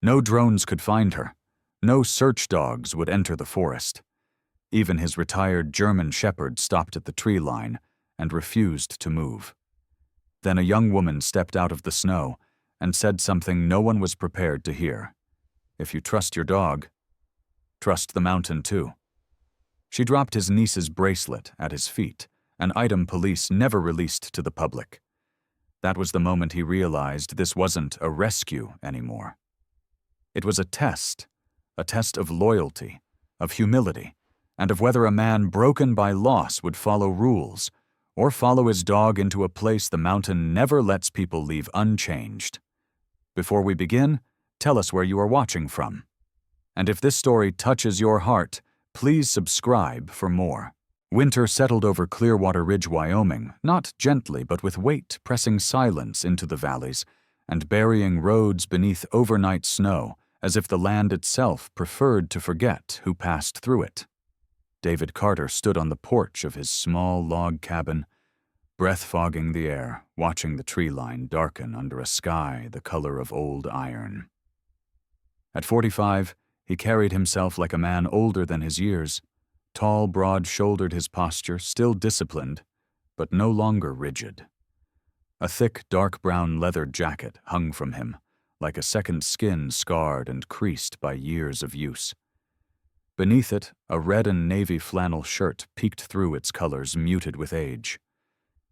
No drones could find her. No search dogs would enter the forest. Even his retired German shepherd stopped at the tree line and refused to move. Then a young woman stepped out of the snow and said something no one was prepared to hear. If you trust your dog, trust the mountain too. She dropped his niece's bracelet at his feet, an item police never released to the public. That was the moment he realized this wasn't a rescue anymore. It was a test of loyalty, of humility, and of whether a man broken by loss would follow rules or follow his dog into a place the mountain never lets people leave unchanged. Before we begin, tell us where you are watching from. And if this story touches your heart, please subscribe for more. Winter settled over Clearwater Ridge, Wyoming, not gently but with weight, pressing silence into the valleys and burying roads beneath overnight snow, as if the land itself preferred to forget who passed through it. David Carter stood on the porch of his small log cabin, breath fogging the air, watching the tree line darken under a sky the color of old iron. At 45, he carried himself like a man older than his years, tall, broad-shouldered, his posture still disciplined, but no longer rigid. A thick, dark brown leather jacket hung from him, like a second skin scarred and creased by years of use. Beneath it, a red and navy flannel shirt peeked through its colors muted with age.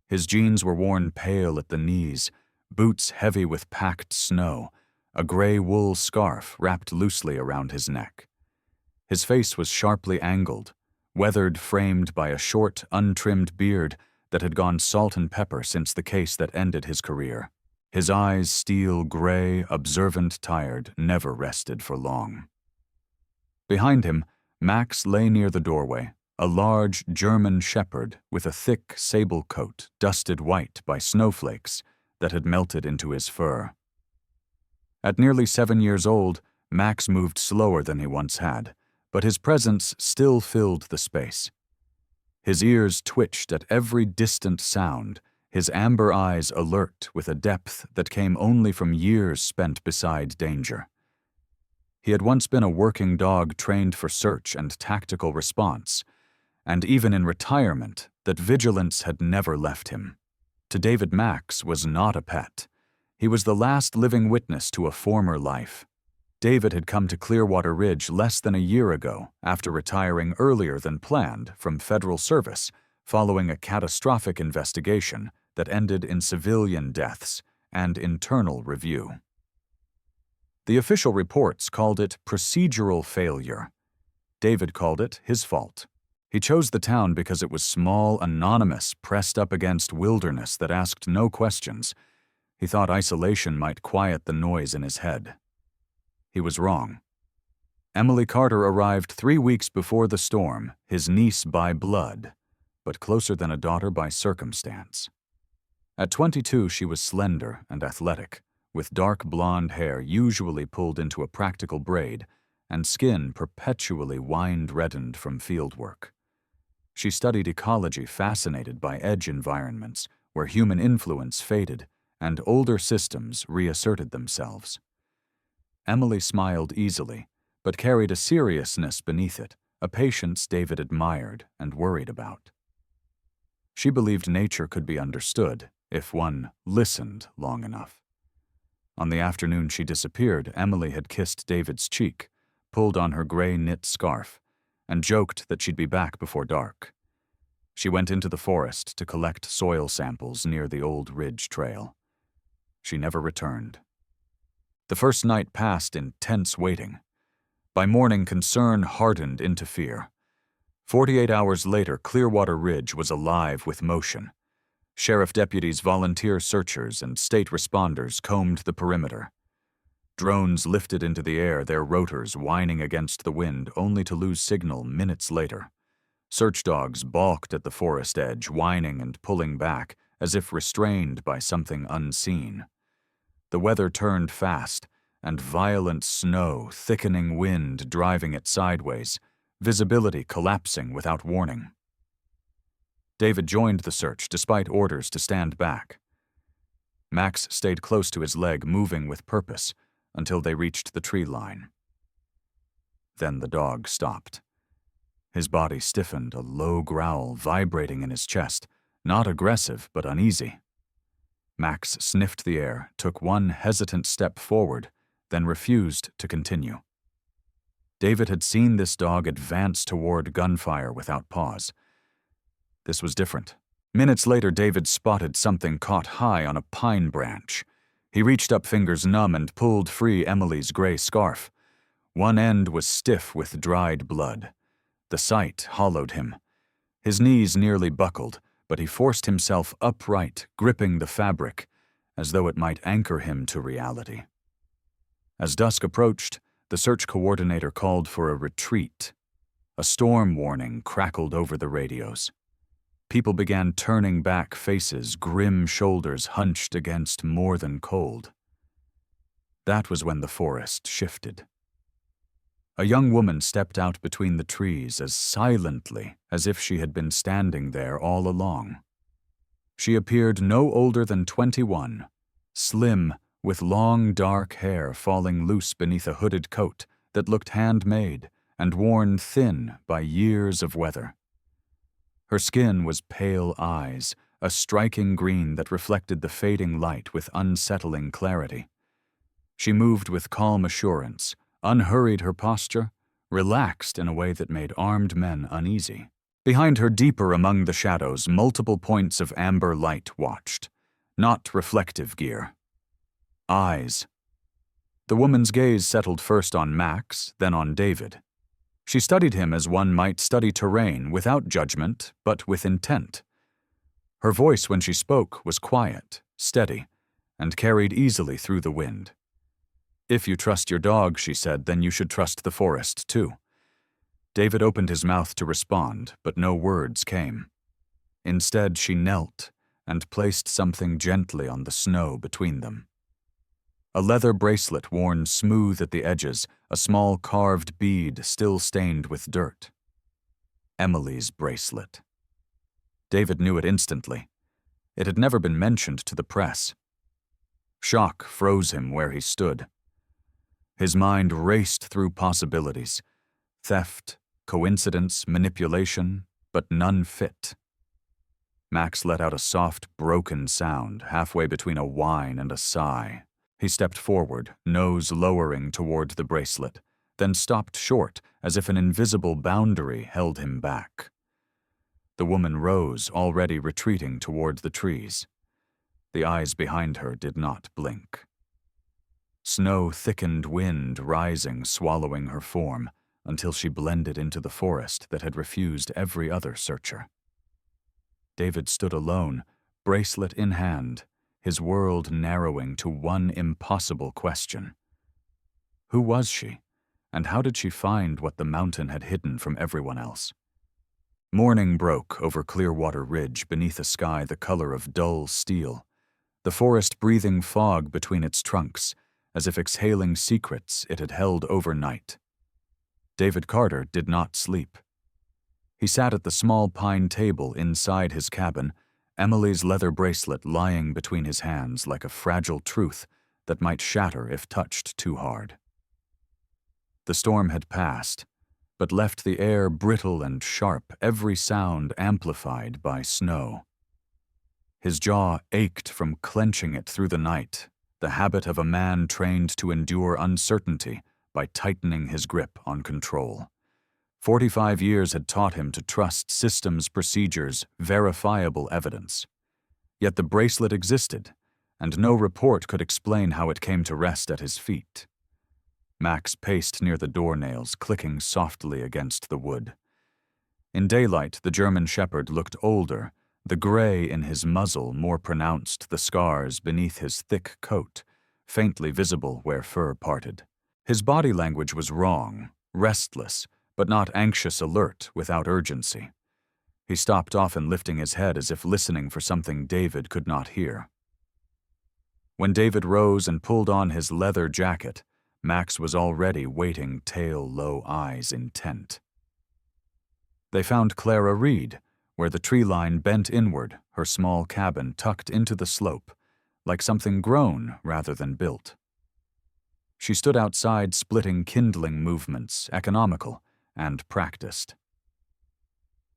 His jeans were worn pale at the knees, boots heavy with packed snow, a gray wool scarf wrapped loosely around his neck. His face was sharply angled, weathered, framed by a short, untrimmed beard that had gone salt and pepper since the case that ended his career. His eyes, steel gray, observant, tired, never rested for long. Behind him, Max lay near the doorway, a large German shepherd with a thick sable coat dusted white by snowflakes that had melted into his fur. At nearly 7 years old, Max moved slower than he once had, but his presence still filled the space. His ears twitched at every distant sound, his amber eyes alert with a depth that came only from years spent beside danger. He had once been a working dog trained for search and tactical response, and even in retirement, that vigilance had never left him. To David, Max was not a pet. He was the last living witness to a former life. David had come to Clearwater Ridge less than a year ago, after retiring earlier than planned from federal service, following a catastrophic investigation that ended in civilian deaths and internal review. The official reports called it procedural failure. David called it his fault. He chose the town because it was small, anonymous, pressed up against wilderness that asked no questions. He thought isolation might quiet the noise in his head. He was wrong. Emily Carter arrived 3 weeks before the storm, his niece by blood, but closer than a daughter by circumstance. At 22, she was slender and athletic, with dark blonde hair usually pulled into a practical braid and skin perpetually wind-reddened from fieldwork. She studied ecology, fascinated by edge environments where human influence faded and older systems reasserted themselves. Emily smiled easily, but carried a seriousness beneath it, a patience David admired and worried about. She believed nature could be understood if one listened long enough. On the afternoon she disappeared, Emily had kissed David's cheek, pulled on her gray knit scarf, and joked that she'd be back before dark. She went into the forest to collect soil samples near the old ridge trail. She never returned. The first night passed in tense waiting. By morning, concern hardened into fear. 48 hours later, Clearwater Ridge was alive with motion. Sheriff deputies, volunteer searchers, and state responders combed the perimeter. Drones lifted into the air, their rotors whining against the wind, only to lose signal minutes later. Search dogs balked at the forest edge, whining and pulling back, as if restrained by something unseen. The weather turned fast, and violent snow, thickening wind driving it sideways, visibility collapsing without warning. David joined the search despite orders to stand back. Max stayed close to his leg, moving with purpose, until they reached the tree line. Then the dog stopped. His body stiffened, a low growl vibrating in his chest, not aggressive but uneasy. Max sniffed the air, took one hesitant step forward, then refused to continue. David had seen this dog advance toward gunfire without pause. This was different. Minutes later, David spotted something caught high on a pine branch. He reached up, fingers numb, and pulled free Emily's gray scarf. One end was stiff with dried blood. The sight hollowed him. His knees nearly buckled, but he forced himself upright, gripping the fabric, as though it might anchor him to reality. As dusk approached, the search coordinator called for a retreat. A storm warning crackled over the radios. People began turning back, faces, grim shoulders hunched against more than cold. That was when the forest shifted. A young woman stepped out between the trees as silently as if she had been standing there all along. She appeared no older than 21, slim, with long dark hair falling loose beneath a hooded coat that looked handmade and worn thin by years of weather. Her skin was pale eyes, a striking green that reflected the fading light with unsettling clarity. She moved with calm assurance, unhurried her posture, relaxed in a way that made armed men uneasy. Behind her, deeper among the shadows, multiple points of amber light watched. Not reflective gear. Eyes. The woman's gaze settled first on Max, then on David. She studied him as one might study terrain, without judgment, but with intent. Her voice when she spoke was quiet, steady, and carried easily through the wind. "If you trust your dog," she said, "then you should trust the forest, too." David opened his mouth to respond, but no words came. Instead, she knelt and placed something gently on the snow between them. A leather bracelet worn smooth at the edges, a small carved bead still stained with dirt. Emily's bracelet. David knew it instantly. It had never been mentioned to the press. Shock froze him where he stood. His mind raced through possibilities. Theft, coincidence, manipulation, but none fit. Max let out a soft, broken sound, halfway between a whine and a sigh. He stepped forward, nose lowering toward the bracelet, then stopped short, as if an invisible boundary held him back. The woman rose, already retreating toward the trees. The eyes behind her did not blink. Snow-thickened wind rising, swallowing her form, until she blended into the forest that had refused every other searcher. David stood alone, bracelet in hand, his world narrowing to one impossible question. Who was she, and how did she find what the mountain had hidden from everyone else? Morning broke over Clearwater Ridge beneath a sky the color of dull steel, the forest breathing fog between its trunks, as if exhaling secrets it had held overnight. David Carter did not sleep. He sat at the small pine table inside his cabin, Emily's leather bracelet lying between his hands like a fragile truth that might shatter if touched too hard. The storm had passed, but left the air brittle and sharp, every sound amplified by snow. His jaw ached from clenching it through the night, the habit of a man trained to endure uncertainty by tightening his grip on control. 45 years had taught him to trust systems, procedures, verifiable evidence. Yet the bracelet existed, and no report could explain how it came to rest at his feet. Max paced near the doornails, clicking softly against the wood. In daylight, the German shepherd looked older, the gray in his muzzle more pronounced, the scars beneath his thick coat, faintly visible where fur parted. His body language was wrong, restless, but not anxious alert without urgency. He stopped, often lifting his head as if listening for something David could not hear. When David rose and pulled on his leather jacket, Max was already waiting, tail low, eyes intent. They found Clara Reed, where the tree line bent inward, her small cabin tucked into the slope, like something grown rather than built. She stood outside, splitting kindling movements, economical and practiced.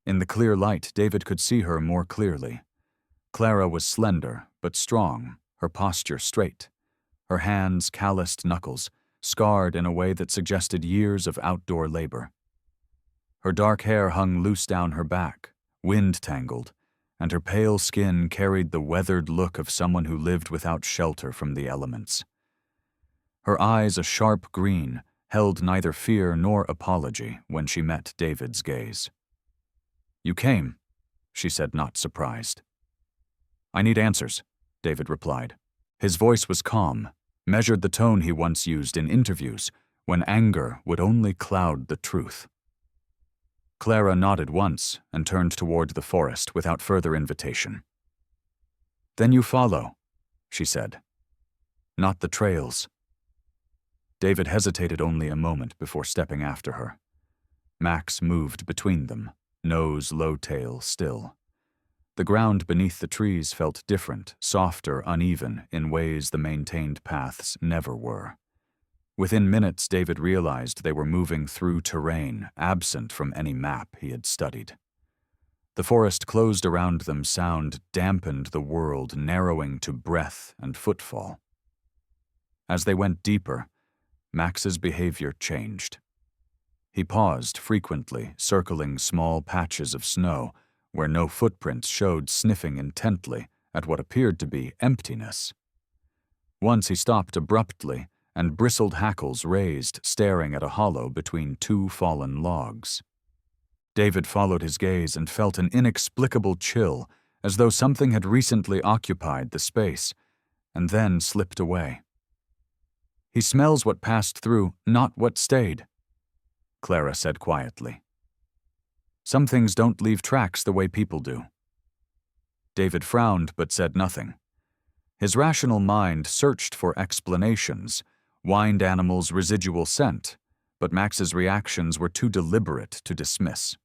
In the clear light, David could see her more clearly. Clara was slender, but strong, her posture straight, her hands calloused knuckles, scarred in a way that suggested years of outdoor labor. Her dark hair hung loose down her back, wind-tangled, and her pale skin carried the weathered look of someone who lived without shelter from the elements. Her eyes, a sharp green, held neither fear nor apology when she met David's gaze. "You came," she said, not surprised. "I need answers," David replied. His voice was calm, measured the tone he once used in interviews, when anger would only cloud the truth. Clara nodded once and turned toward the forest without further invitation. "Then you follow," she said. "Not the trails." David hesitated only a moment before stepping after her. Max moved between them, nose low, tail still. The ground beneath the trees felt different, softer, uneven, in ways the maintained paths never were. Within minutes, David realized they were moving through terrain absent from any map he had studied. The forest closed around them, sound dampened the world, narrowing to breath and footfall. As they went deeper, Max's behavior changed. He paused frequently, circling small patches of snow where no footprints showed, sniffing intently at what appeared to be emptiness. Once he stopped abruptly, and bristled hackles raised, staring at a hollow between two fallen logs. David followed his gaze and felt an inexplicable chill, as though something had recently occupied the space, and then slipped away. "He smells what passed through, not what stayed," Clara said quietly. "Some things don't leave tracks the way people do." David frowned but said nothing. His rational mind searched for explanations, wind animals' residual scent, but Max's reactions were too deliberate to dismiss.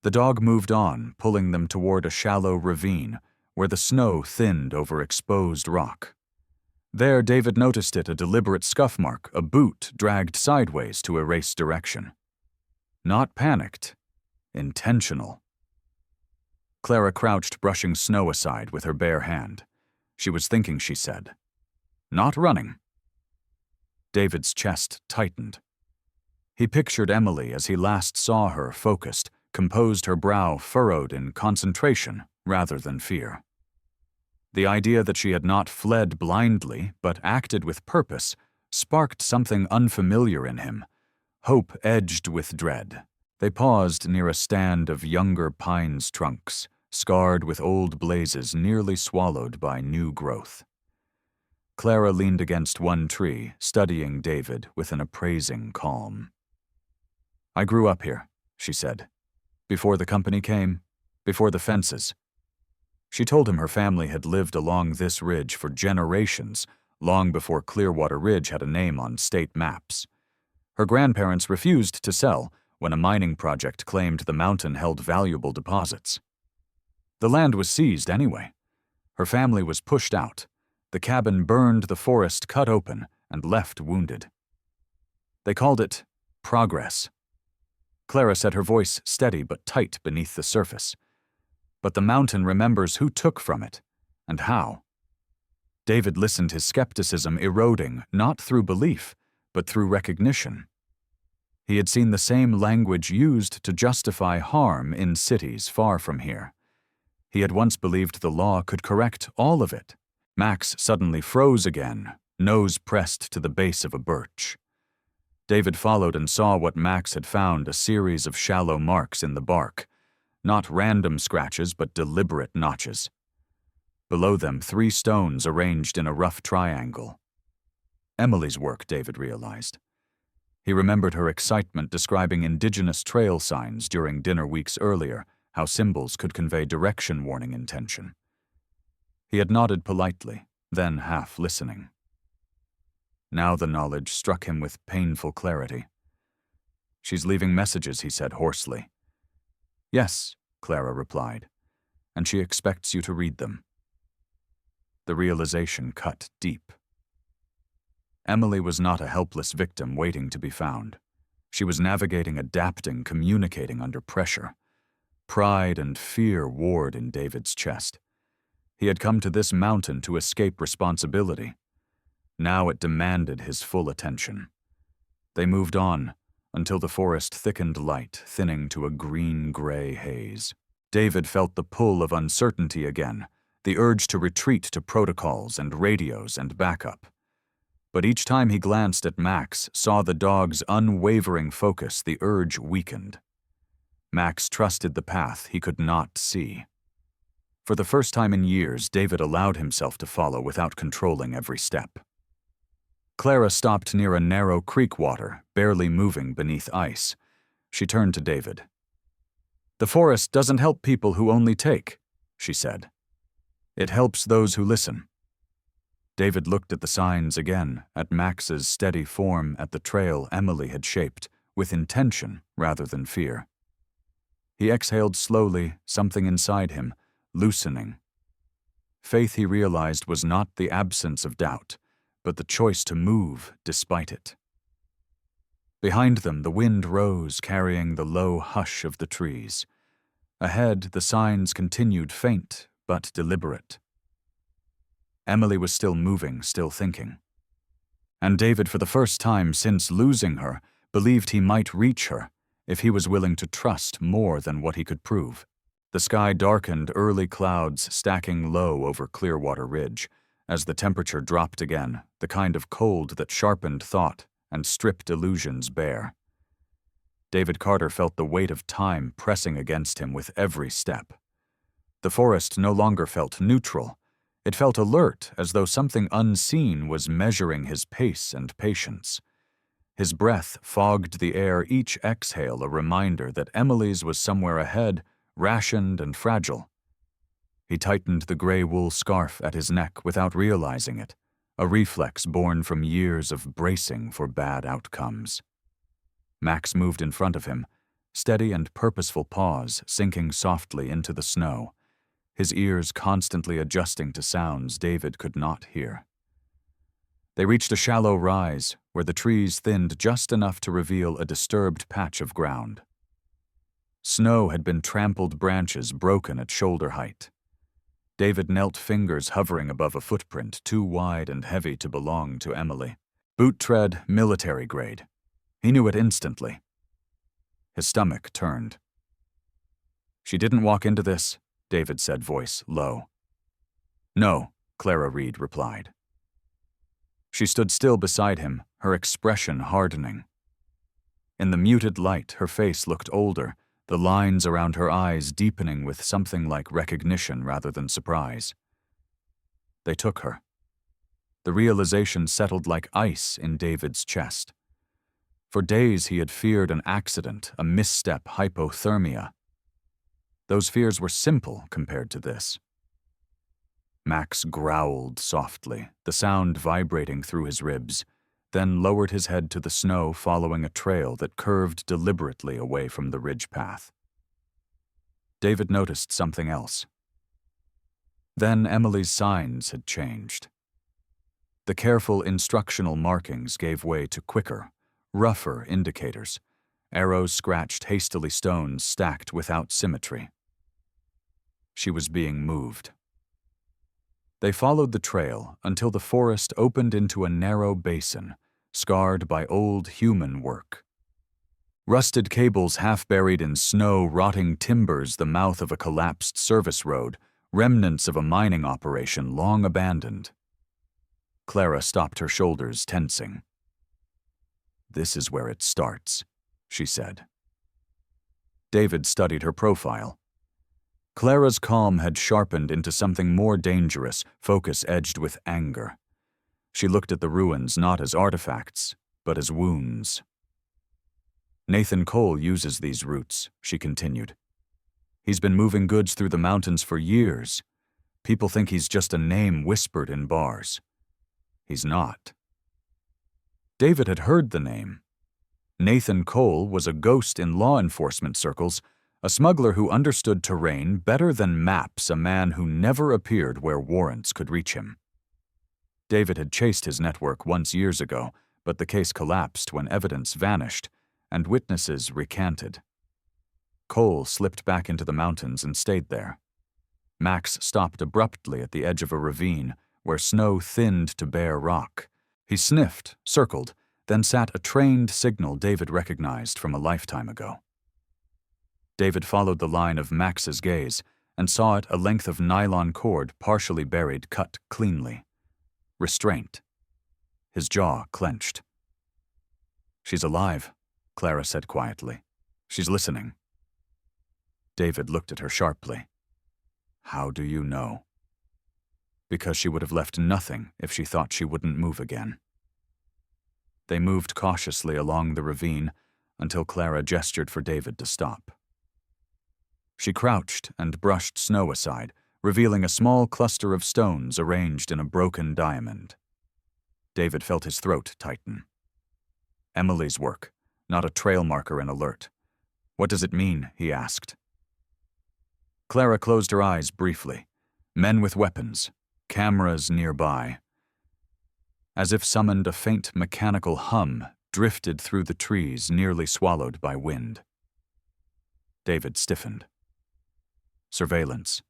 The dog moved on, pulling them toward a shallow ravine where the snow thinned over exposed rock. There, David noticed it, a deliberate scuff mark, a boot dragged sideways to erase direction. Not panicked, intentional. Clara crouched, brushing snow aside with her bare hand. She was thinking, she said. Not running. David's chest tightened. He pictured Emily as he last saw her, focused, composed, her brow furrowed in concentration rather than fear. The idea that she had not fled blindly, but acted with purpose, sparked something unfamiliar in him, hope edged with dread. They paused near a stand of younger pine's trunks, scarred with old blazes nearly swallowed by new growth. Clara leaned against one tree, studying David with an appraising calm. "I grew up here," she said. "Before the company came, before the fences." She told him her family had lived along this ridge for generations, long before Clearwater Ridge had a name on state maps. Her grandparents refused to sell when a mining project claimed the mountain held valuable deposits. The land was seized anyway. Her family was pushed out. The cabin burned, the forest cut open, and left wounded. They called it progress. Clara said, her voice steady but tight beneath the surface. But the mountain remembers who took from it, and how. David listened, his skepticism eroding, not through belief, but through recognition. He had seen the same language used to justify harm in cities far from here. He had once believed the law could correct all of it. Max suddenly froze again, nose pressed to the base of a birch. David followed and saw what Max had found, a series of shallow marks in the bark. Not random scratches, but deliberate notches. Below them, 3 stones arranged in a rough triangle. Emily's work, David realized. He remembered her excitement describing indigenous trail signs during dinner weeks earlier, how symbols could convey direction warning intention. He had nodded politely, then half listening. Now the knowledge struck him with painful clarity. "She's leaving messages," he said hoarsely. "Yes," Clara replied, "and she expects you to read them." The realization cut deep. Emily was not a helpless victim waiting to be found. She was navigating, adapting, communicating under pressure. Pride and fear warred in David's chest. He had come to this mountain to escape responsibility. Now it demanded his full attention. They moved on, until the forest thickened light, thinning to a green-gray haze. David felt the pull of uncertainty again, the urge to retreat to protocols and radios and backup. But each time he glanced at Max, saw the dog's unwavering focus, the urge weakened. Max trusted the path he could not see. For the first time in years, David allowed himself to follow without controlling every step. Clara stopped near a narrow creek water, barely moving beneath ice. She turned to David. "The forest doesn't help people who only take," she said. "It helps those who listen." David looked at the signs again, at Max's steady form, at the trail Emily had shaped, with intention rather than fear. He exhaled slowly, something inside him, loosening. Faith, he realized, was not the absence of doubt, but the choice to move despite it. Behind them, the wind rose, carrying the low hush of the trees. Ahead, the signs continued faint, but deliberate. Emily was still moving, still thinking. And David, for the first time since losing her, believed he might reach her if he was willing to trust more than what he could prove. The sky darkened, early clouds stacking low over Clearwater Ridge. As the temperature dropped again, the kind of cold that sharpened thought and stripped illusions bare. David Carter felt the weight of time pressing against him with every step. The forest no longer felt neutral. It felt alert, as though something unseen was measuring his pace and patience. His breath fogged the air, each exhale a reminder that Emily's was somewhere ahead, rationed and fragile. He tightened the gray wool scarf at his neck without realizing it, a reflex born from years of bracing for bad outcomes. Max moved in front of him, steady and purposeful paws sinking softly into the snow, his ears constantly adjusting to sounds David could not hear. They reached a shallow rise where the trees thinned just enough to reveal a disturbed patch of ground. Snow had been trampled branches broken at shoulder height. David knelt, fingers hovering above a footprint too wide and heavy to belong to Emily. Boot tread, military grade. He knew it instantly. His stomach turned. "She didn't walk into this," David said, voice low. "No," Clara Reed replied. She stood still beside him, her expression hardening. In the muted light, her face looked older, the lines around her eyes deepening with something like recognition rather than surprise. They took her. The realization settled like ice in David's chest. For days he had feared an accident, a misstep, hypothermia. Those fears were simple compared to this. Max growled softly, the sound vibrating through his ribs, then lowered his head to the snow, following a trail that curved deliberately away from the ridge path. David noticed something else. Then Emily's signs had changed. The careful instructional markings gave way to quicker, rougher indicators, arrows scratched, hastily stones stacked without symmetry. She was being moved. They followed the trail until the forest opened into a narrow basin, scarred by old human work. Rusted cables half buried in snow, rotting timbers, the mouth of a collapsed service road, remnants of a mining operation long abandoned. Clara stopped, her shoulders tensing. "This is where it starts," she said. David studied her profile. Clara's calm had sharpened into something more dangerous, focus edged with anger. She looked at the ruins not as artifacts, but as wounds. "Nathan Cole uses these routes," she continued. "He's been moving goods through the mountains for years. People think he's just a name whispered in bars. He's not." David had heard the name. Nathan Cole was a ghost in law enforcement circles, a smuggler who understood terrain better than maps, a man who never appeared where warrants could reach him. David had chased his network once years ago, but the case collapsed when evidence vanished and witnesses recanted. Cole slipped back into the mountains and stayed there. Max stopped abruptly at the edge of a ravine where snow thinned to bare rock. He sniffed, circled, then sat a trained signal David recognized from a lifetime ago. David followed the line of Max's gaze and saw it a length of nylon cord partially buried, cut cleanly. Restraint. His jaw clenched. "She's alive," Clara said quietly. "She's listening." David looked at her sharply. "How do you know?" "Because she would have left nothing if she thought she wouldn't move again." They moved cautiously along the ravine until Clara gestured for David to stop. She crouched and brushed snow aside, revealing a small cluster of stones arranged in a broken diamond. David felt his throat tighten. "Emily's work, not a trail marker in alert. What does it mean?" he asked. Clara closed her eyes briefly. Men with weapons, cameras nearby. As if summoned, a faint mechanical hum drifted through the trees, nearly swallowed by wind. David stiffened. Surveillance.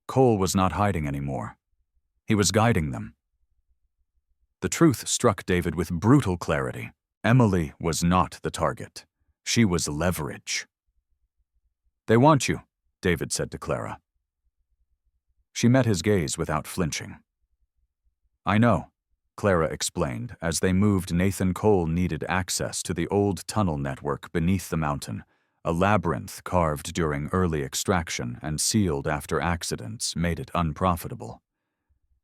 Cole was not hiding anymore. He was guiding them. The truth struck David with brutal clarity. Emily was not the target. She was leverage. "They want you," David said to Clara. She met his gaze without flinching. "I know," Clara explained as they moved. Nathan Cole needed access to the old tunnel network beneath the mountain. A labyrinth carved during early extraction and sealed after accidents made it unprofitable.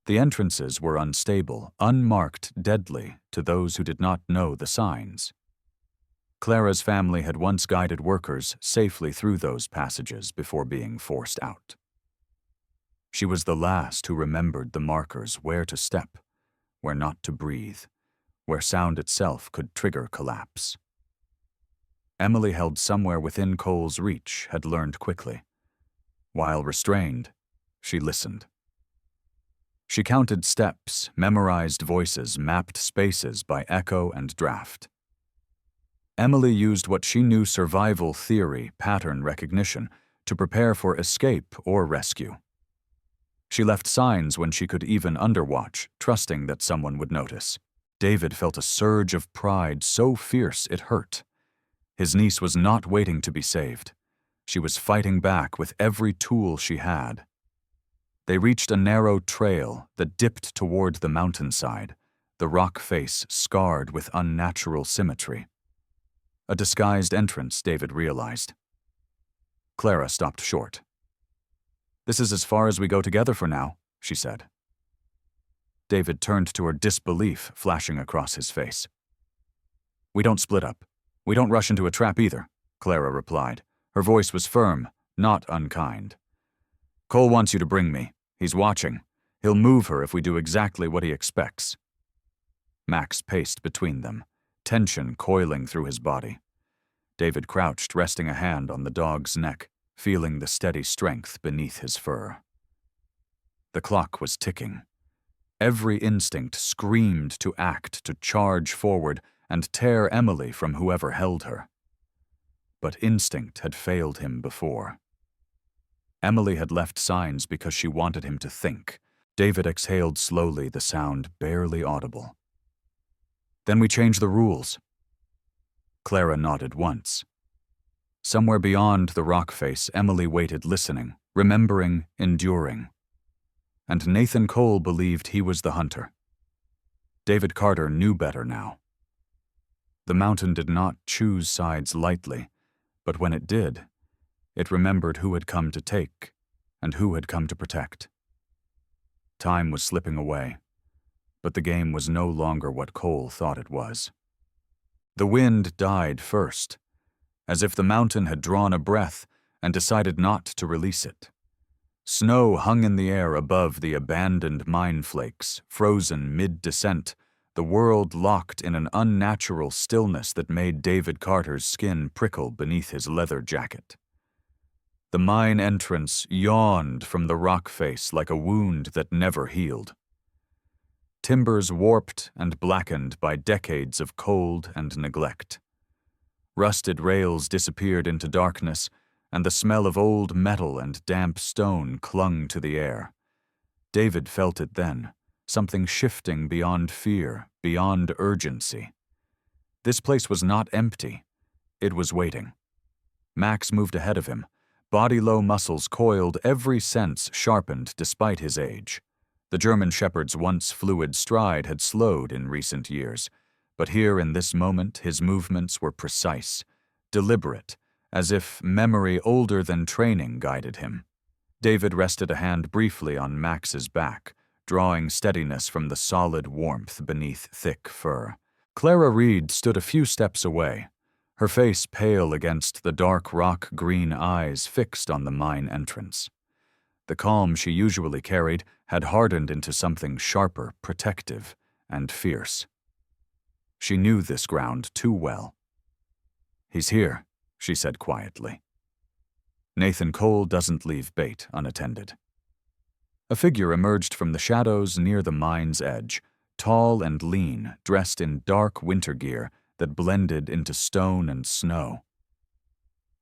The entrances were unstable, unmarked, deadly to those who did not know the signs. Clara's family had once guided workers safely through those passages before being forced out. She was the last who remembered the markers: where to step, where not to breathe, where sound itself could trigger collapse. Emily, held somewhere within Cole's reach, had learned quickly. While restrained, she listened. She counted steps, memorized voices, mapped spaces by echo and draft. Emily used what she knew: survival theory, pattern recognition, to prepare for escape or rescue. She left signs when she could even underwatch, trusting that someone would notice. David felt a surge of pride so fierce it hurt. His niece was not waiting to be saved. She was fighting back with every tool she had. They reached a narrow trail that dipped toward the mountainside, the rock face scarred with unnatural symmetry. A disguised entrance, David realized. Clara stopped short. "This is as far as we go together for now," she said. David turned to her, disbelief flashing across his face. "We don't split up. We don't rush into a trap either," Clara replied. Her voice was firm, not unkind. "Cole wants you to bring me. He's watching. He'll move her if we do exactly what he expects." Max paced between them, tension coiling through his body. David crouched, resting a hand on the dog's neck, feeling the steady strength beneath his fur. The clock was ticking. Every instinct screamed to act, to charge forward and tear Emily from whoever held her. But instinct had failed him before. Emily had left signs because she wanted him to think. David exhaled slowly, the sound barely audible. "Then we change the rules." Clara nodded once. Somewhere beyond the rock face, Emily waited, listening, remembering, enduring. And Nathan Cole believed he was the hunter. David Carter knew better now. The mountain did not choose sides lightly, but when it did, it remembered who had come to take and who had come to protect. Time was slipping away, but the game was no longer what Cole thought it was. The wind died first, as if the mountain had drawn a breath and decided not to release it. Snow hung in the air above the abandoned mine flakes, frozen mid-descent, the world locked in an unnatural stillness that made David Carter's skin prickle beneath his leather jacket. The mine entrance yawned from the rock face like a wound that never healed. timbers warped and blackened by decades of cold and neglect. Rusted rails disappeared into darkness, and the smell of old metal and damp stone clung to the air. David felt it then, something shifting beyond fear, beyond urgency. This place was not empty. It was waiting. Max moved ahead of him, body-low muscles coiled, every sense sharpened despite his age. The German shepherd's once fluid stride had slowed in recent years, but here in this moment his movements were precise, deliberate, as if memory older than training guided him. David rested a hand briefly on Max's back, drawing steadiness from the solid warmth beneath thick fur. Clara Reed stood a few steps away, her face pale against the dark rock-green eyes fixed on the mine entrance. The calm she usually carried had hardened into something sharper, protective, and fierce. She knew this ground too well. "He's here," she said quietly. Nathan Cole doesn't leave bait unattended. A figure emerged from the shadows near the mine's edge, tall and lean, dressed in dark winter gear that blended into stone and snow.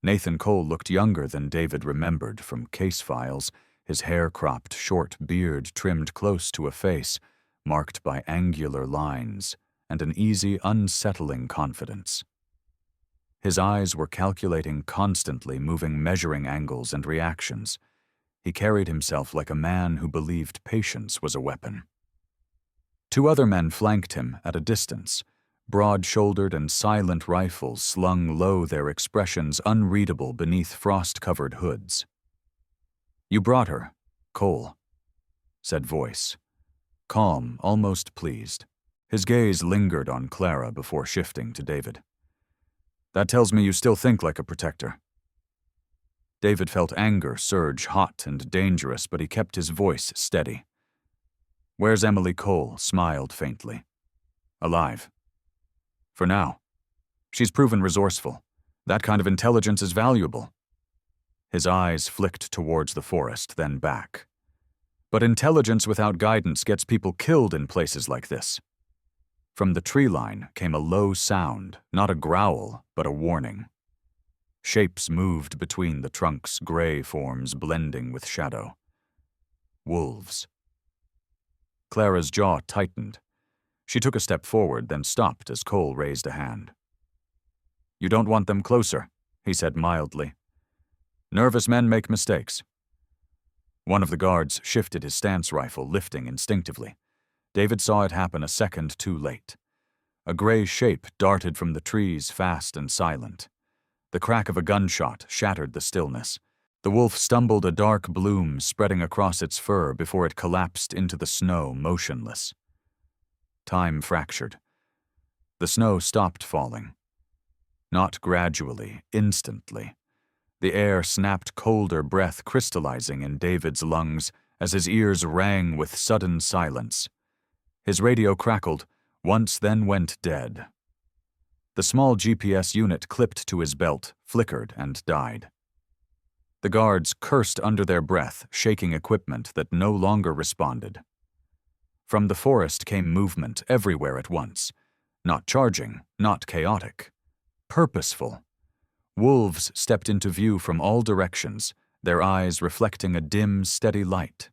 Nathan Cole looked younger than David remembered from case files, his hair cropped, short beard trimmed close to a face, marked by angular lines, and an easy, unsettling confidence. His eyes were calculating constantly, moving measuring angles and reactions. He carried himself like a man who believed patience was a weapon. Two other men flanked him at a distance, broad-shouldered and silent rifles slung low, their expressions unreadable beneath frost-covered hoods. "You brought her, Cole," said voice, calm, almost pleased. His gaze lingered on Clara before shifting to David. "That tells me you still think like a protector." David felt anger surge hot and dangerous, but he kept his voice steady. "Where's Emily Cole?" smiled faintly. "Alive. For now. She's proven resourceful. That kind of intelligence is valuable." His eyes flicked towards the forest, then back. "But intelligence without guidance gets people killed in places like this." From the tree line came a low sound, not a growl, but a warning. Shapes moved between the trunks, gray forms blending with shadow. Wolves. Clara's jaw tightened. She took a step forward, then stopped as Cole raised a hand. "You don't want them closer," he said mildly. "Nervous men make mistakes." One of the guards shifted his stance rifle, lifting instinctively. David saw it happen a second too late. A gray shape darted from the trees, fast and silent. The crack of a gunshot shattered the stillness. The wolf stumbled, a dark bloom spreading across its fur before it collapsed into the snow, motionless. Time fractured. The snow stopped falling. Not gradually, instantly. The air snapped, colder breath crystallizing in David's lungs as his ears rang with sudden silence. His radio crackled, once then went dead. The small GPS unit clipped to his belt, flickered, and died. The guards cursed under their breath, shaking equipment that no longer responded. From the forest came movement everywhere at once. Not charging, not chaotic. Purposeful. Wolves stepped into view from all directions, their eyes reflecting a dim, steady light.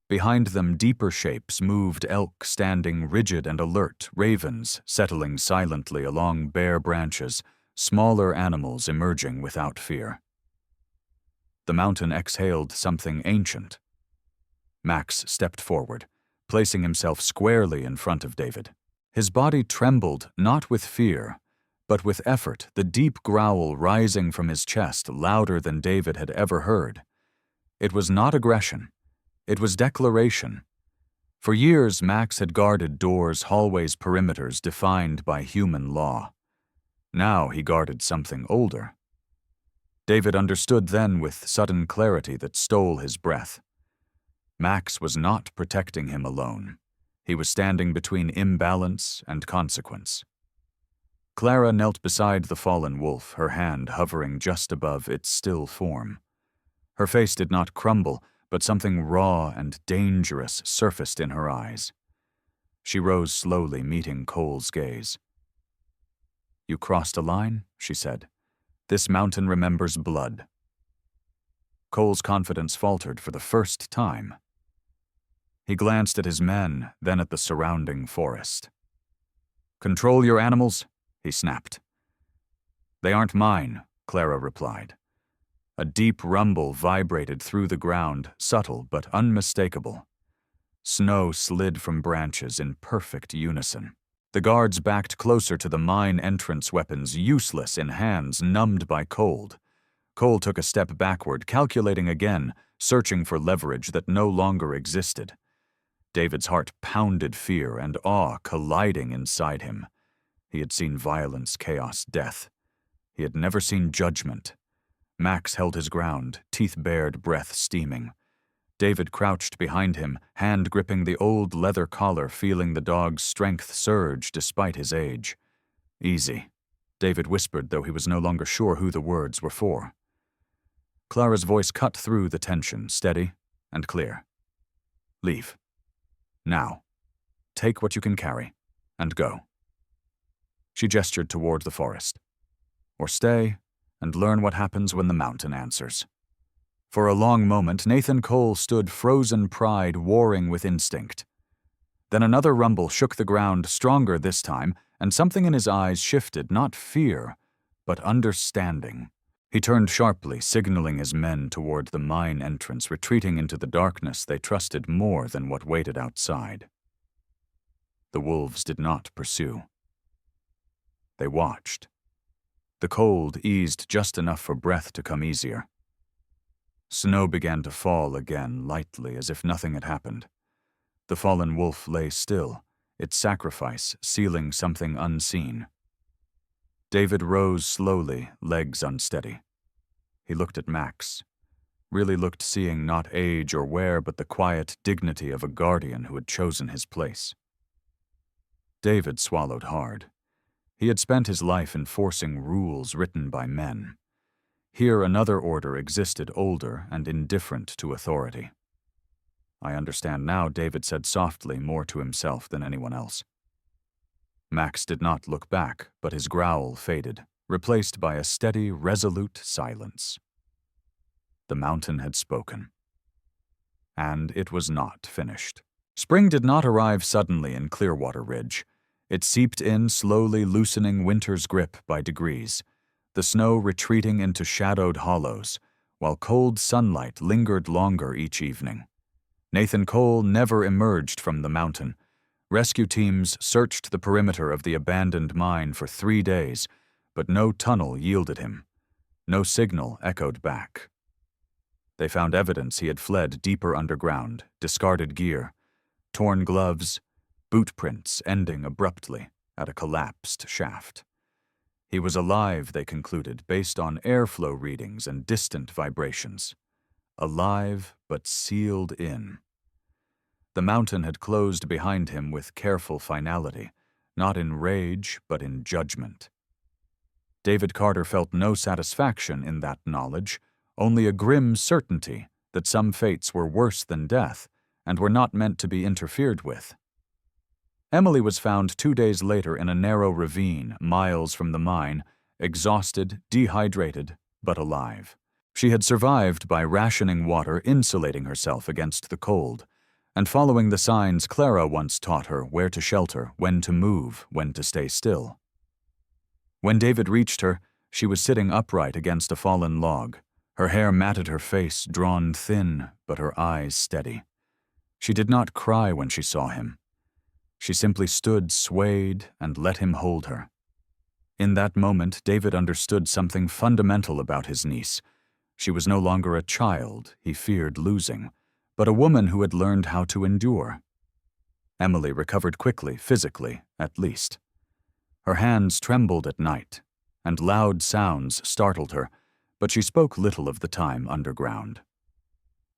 Behind them, deeper shapes moved, elk standing rigid and alert, ravens settling silently along bare branches, smaller animals emerging without fear. The mountain exhaled something ancient. Max stepped forward, placing himself squarely in front of David. His body trembled, not with fear, but with effort, the deep growl rising from his chest louder than David had ever heard. It was not aggression. It was declaration. For years, Max had guarded doors, hallways, perimeters defined by human law. Now he guarded something older. David understood then with sudden clarity that stole his breath. Max was not protecting him alone. He was standing between imbalance and consequence. Clara knelt beside the fallen wolf, her hand hovering just above its still form. Her face did not crumble, but something raw and dangerous surfaced in her eyes. She rose slowly, meeting Cole's gaze. "You crossed a line," she said. "This mountain remembers blood." Cole's confidence faltered for the first time. He glanced at his men, then at the surrounding forest. "Control your animals," he snapped. "They aren't mine," Clara replied. A deep rumble vibrated through the ground, subtle but unmistakable. Snow slid from branches in perfect unison. The guards backed closer to the mine entrance, weapons useless in hands numbed by cold. Cole took a step backward, calculating again, searching for leverage that no longer existed. David's heart pounded, fear and awe colliding inside him. He had seen violence, chaos, death. He had never seen judgment. Max held his ground, teeth bared, breath steaming. David crouched behind him, hand gripping the old leather collar, feeling the dog's strength surge despite his age. "Easy," David whispered, though he was no longer sure who the words were for. Clara's voice cut through the tension, steady and clear. "Leave. Now. Take what you can carry, and go." She gestured toward the forest. "Or stay, and learn what happens when the mountain answers." For a long moment, Nathan Cole stood, frozen pride warring with instinct. Then another rumble shook the ground, stronger this time, and something in his eyes shifted, not fear, but understanding. He turned sharply, signaling his men toward the mine entrance, retreating into the darkness they trusted more than what waited outside. The wolves did not pursue. They watched. The cold eased just enough for breath to come easier. Snow began to fall again, lightly, as if nothing had happened. The fallen wolf lay still, its sacrifice sealing something unseen. David rose slowly, legs unsteady. He looked at Max. Really looked, seeing not age or wear, but the quiet dignity of a guardian who had chosen his place. David swallowed hard. He had spent his life enforcing rules written by men. Here another order existed, older and indifferent to authority. "I understand now," David said softly, more to himself than anyone else. Max did not look back, but his growl faded, replaced by a steady, resolute silence. The mountain had spoken. And it was not finished. Spring did not arrive suddenly in Clearwater Ridge. It seeped in, slowly loosening winter's grip by degrees, the snow retreating into shadowed hollows, while cold sunlight lingered longer each evening. Nathan Cole never emerged from the mountain. Rescue teams searched the perimeter of the abandoned mine for 3 days, but no tunnel yielded him. No signal echoed back. They found evidence he had fled deeper underground, discarded gear, torn gloves, boot prints ending abruptly at a collapsed shaft. He was alive, they concluded, based on airflow readings and distant vibrations. Alive, but sealed in. The mountain had closed behind him with careful finality, not in rage, but in judgment. David Carter felt no satisfaction in that knowledge, only a grim certainty that some fates were worse than death and were not meant to be interfered with. Emily was found 2 days later in a narrow ravine, miles from the mine, exhausted, dehydrated, but alive. She had survived by rationing water, insulating herself against the cold, and following the signs Clara once taught her: where to shelter, when to move, when to stay still. When David reached her, she was sitting upright against a fallen log. Her hair matted her face, drawn thin, but her eyes steady. She did not cry when she saw him. She simply stood, swayed, and let him hold her. In that moment, David understood something fundamental about his niece. She was no longer a child he feared losing, but a woman who had learned how to endure. Emily recovered quickly, physically, at least. Her hands trembled at night, and loud sounds startled her, but she spoke little of the time underground.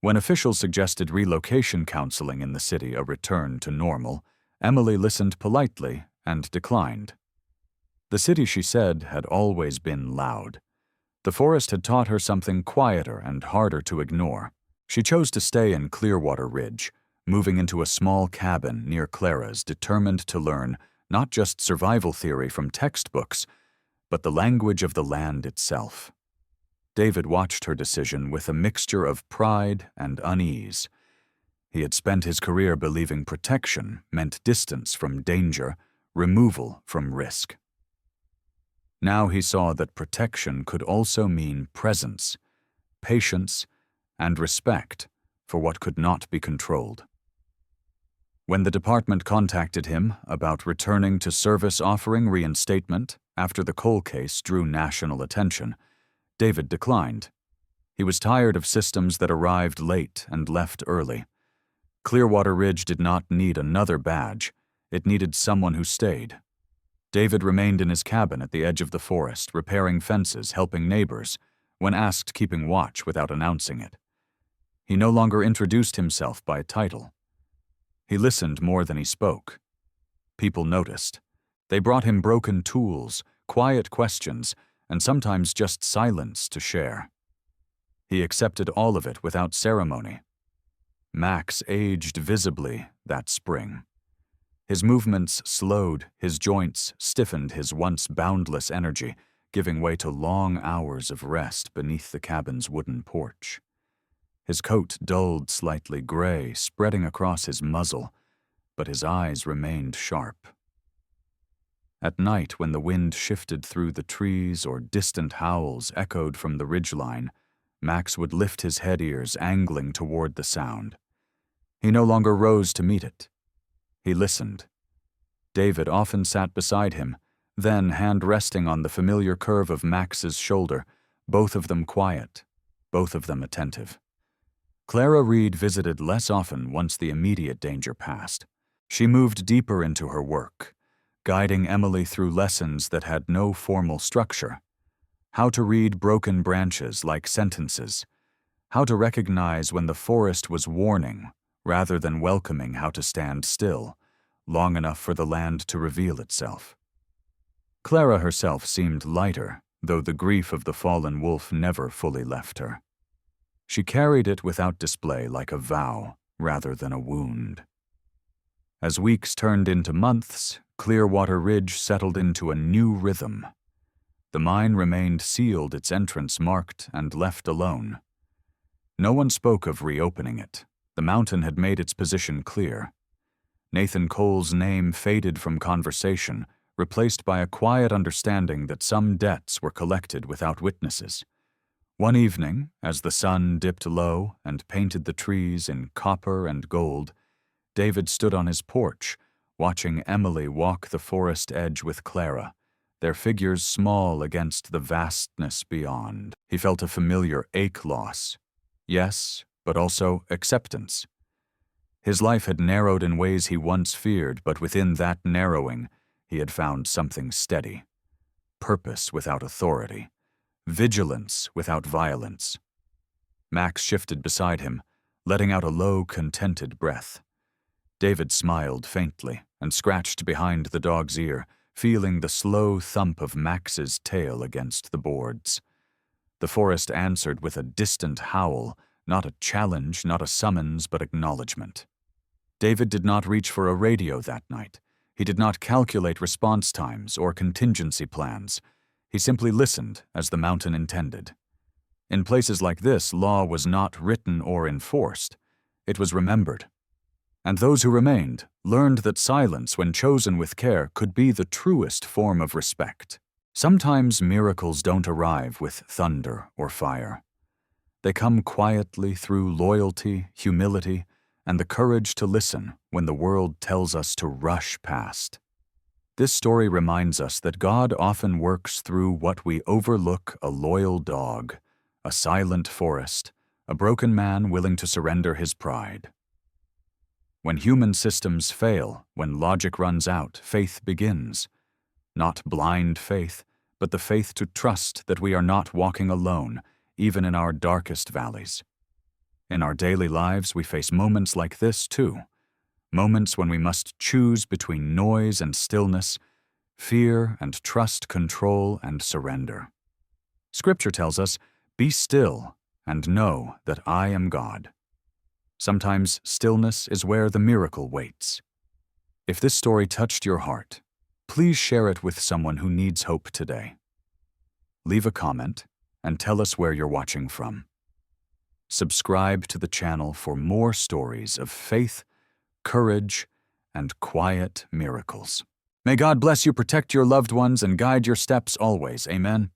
When officials suggested relocation counseling in the city, a return to normal, Emily listened politely and declined. The city, she said, had always been loud. The forest had taught her something quieter and harder to ignore. She chose to stay in Clearwater Ridge, moving into a small cabin near Clara's, determined to learn not just survival theory from textbooks, but the language of the land itself. David watched her decision with a mixture of pride and unease. He had spent his career believing protection meant distance from danger, removal from risk. Now he saw that protection could also mean presence, patience, and respect for what could not be controlled. When the department contacted him about returning to service offering reinstatement after the coal case drew national attention, David declined. He was tired of systems that arrived late and left early. Clearwater Ridge did not need another badge. It needed someone who stayed. David remained in his cabin at the edge of the forest, repairing fences, helping neighbors, when asked keeping watch without announcing it. He no longer introduced himself by title. He listened more than he spoke. People noticed. They brought him broken tools, quiet questions, and sometimes just silence to share. He accepted all of it without ceremony. Max aged visibly that spring. His movements slowed, his joints stiffened, his once boundless energy giving way to long hours of rest beneath the cabin's wooden porch. His coat dulled slightly gray, spreading across his muzzle, but his eyes remained sharp. At night, when the wind shifted through the trees or distant howls echoed from the ridgeline, Max would lift his head ears, angling toward the sound. He no longer rose to meet it. He listened. David often sat beside him, then hand resting on the familiar curve of Max's shoulder, both of them quiet, both of them attentive. Clara Reed visited less often once the immediate danger passed. She moved deeper into her work, guiding Emily through lessons that had no formal structure. How to read broken branches like sentences. How to recognize when the forest was warning rather than welcoming, how to stand still, long enough for the land to reveal itself. Clara herself seemed lighter, though the grief of the fallen wolf never fully left her. She carried it without display like a vow rather than a wound. As weeks turned into months, Clearwater Ridge settled into a new rhythm. The mine remained sealed, its entrance marked and left alone. No one spoke of reopening it. The mountain had made its position clear. Nathan Cole's name faded from conversation, replaced by a quiet understanding that some debts were collected without witnesses. One evening, as the sun dipped low and painted the trees in copper and gold, David stood on his porch, watching Emily walk the forest edge with Clara, their figures small against the vastness beyond. He felt a familiar ache loss. Yes, but also acceptance. His life had narrowed in ways he once feared, but within that narrowing, he had found something steady. Purpose without authority. Vigilance without violence. Max shifted beside him, letting out a low, contented breath. David smiled faintly and scratched behind the dog's ear, feeling the slow thump of Max's tail against the boards. The forest answered with a distant howl, not a challenge, not a summons, but acknowledgement. David did not reach for a radio that night. He did not calculate response times or contingency plans. He simply listened as the mountain intended. In places like this, law was not written or enforced. It was remembered. And those who remained learned that silence, when chosen with care, could be the truest form of respect. Sometimes miracles don't arrive with thunder or fire. They come quietly through loyalty, humility, and the courage to listen when the world tells us to rush past. This story reminds us that God often works through what we overlook: a loyal dog, a silent forest, a broken man willing to surrender his pride. When human systems fail, when logic runs out, faith begins. Not blind faith, but the faith to trust that we are not walking alone, even in our darkest valleys. In our daily lives, we face moments like this too. Moments when we must choose between noise and stillness, fear and trust, control and surrender. Scripture tells us, "Be still and know that I am God." Sometimes stillness is where the miracle waits. If this story touched your heart, please share it with someone who needs hope today. Leave a comment and tell us where you're watching from. Subscribe to the channel for more stories of faith, courage, and quiet miracles. May God bless you, protect your loved ones, and guide your steps always. Amen.